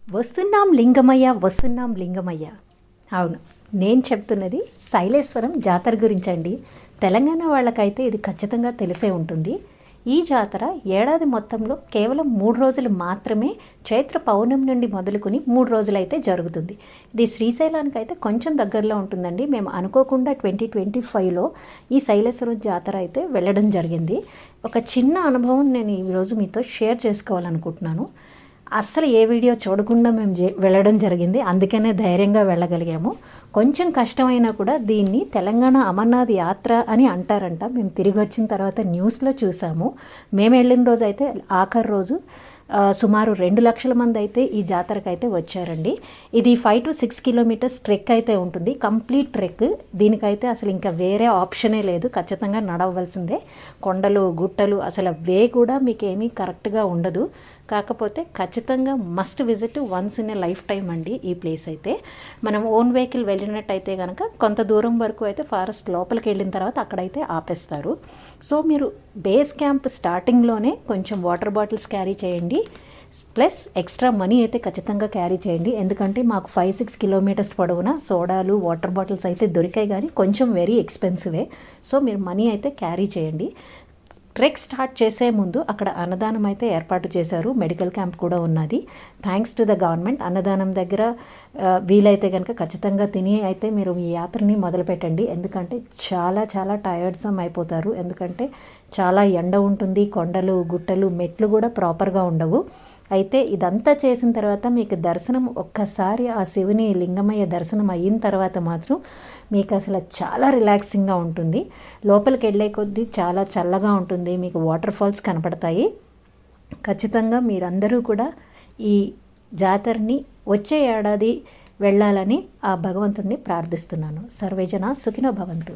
వస్తున్నాం లింగమయ్య, వస్తున్నాం లింగమయ్య. అవును, నేను చెప్తున్నది శైలేశ్వరం జాతర గురించండి. తెలంగాణ వాళ్ళకైతే ఇది ఖచ్చితంగా తెలిసే ఉంటుంది. ఈ జాతర ఏడాది మొత్తంలో కేవలం 3 రోజులు మాత్రమే, చైత్ర పౌర్ణమి నుండి మొదలుకొని 3 రోజులైతే జరుగుతుంది. ఇది శ్రీశైలానికి అయితే కొంచెం దగ్గరలో ఉంటుందండి. మేము అనుకోకుండా 2025లో ఈ శైలేశ్వరం జాతర అయితే వెళ్ళడం జరిగింది. ఒక చిన్న అనుభవం నేను ఈరోజు మీతో షేర్ చేసుకోవాలనుకుంటున్నాను. అస్సలు ఏ వీడియో చూడకుండా మేము వెళ్ళడం జరిగింది, అందుకనే ధైర్యంగా వెళ్ళగలిగాము. కొంచెం కష్టమైనా కూడా దీన్ని తెలంగాణ అమర్నాథ్ యాత్ర అని అంటారంట. మేము తిరిగి వచ్చిన తర్వాత న్యూస్లో చూసాము. మేము వెళ్ళిన రోజు అయితే ఆఖరి రోజు సుమారు 2 లక్షల మంది అయితే ఈ జాతరకు అయితే వచ్చారండి. ఇది 5 to 6 కిలోమీటర్స్ ట్రెక్ అయితే ఉంటుంది, కంప్లీట్ ట్రెక్. దీనికైతే అసలు ఇంకా వేరే ఆప్షనే లేదు, ఖచ్చితంగా నడవలసిందే. కొండలు గుట్టలు అసలు వే కూడా మీకు ఏమీ కరెక్ట్గా ఉండదు. కాకపోతే ఖచ్చితంగా must visit once in a life time అండి ఈ ప్లేస్ అయితే. మనం ఓన్ వెహికల్ వెళ్ళినట్టయితే కనుక కొంత దూరం వరకు అయితే ఫారెస్ట్ లోపలికి వెళ్ళిన తర్వాత అక్కడైతే ఆపేస్తారు. సో మీరు బేస్ క్యాంప్ స్టార్టింగ్లోనే కొంచెం వాటర్ బాటిల్స్ క్యారీ చేయండి, ప్లస్ ఎక్స్ట్రా మనీ అయితే ఖచ్చితంగా క్యారీ చేయండి. ఎందుకంటే మాకు 5-6 కిలోమీటర్స్ పొడవున సోడాలు వాటర్ బాటిల్స్ అయితే దొరికాయి, కానీ కొంచెం వెరీ ఎక్స్పెన్సివే. సో మీరు మనీ అయితే క్యారీ చేయండి. ట్రెక్ స్టార్ట్ చేసే ముందు అక్కడ అన్నదానం అయితే ఏర్పాటు చేశారు, మెడికల్ క్యాంప్ కూడా ఉన్నది. Thanks to the government. అన్నదానం దగ్గర వీలైతే కనుక ఖచ్చితంగా తిని అయితే మీరు ఈ యాత్రని మొదలుపెట్టండి. ఎందుకంటే చాలా చాలా టయర్డ్సమ్ అయిపోతారు. ఎందుకంటే చాలా ఎండ ఉంటుంది, కొండలు గుట్టలు మెట్లు కూడా ప్రాపర్గా ఉండవు. అయితే ఇదంతా చేసిన తర్వాత మీకు దర్శనం, ఒక్కసారి ఆ శివుని లింగమయ్య దర్శనం అయిన తర్వాత మాత్రం మీకు అసలు చాలా రిలాక్సింగ్గా ఉంటుంది. లోపలికి వెళ్ళే కొద్దీ చాలా చల్లగా ఉంటుంది, మీకు వాటర్ ఫాల్స్ కనపడతాయి. ఖచ్చితంగా మీరందరూ కూడా ఈ జాతరని వచ్చే ఏడాది వెళ్ళాలని ఆ భగవంతుడిని ప్రార్థిస్తున్నాను. సర్వేజన సుఖినో భవంతు.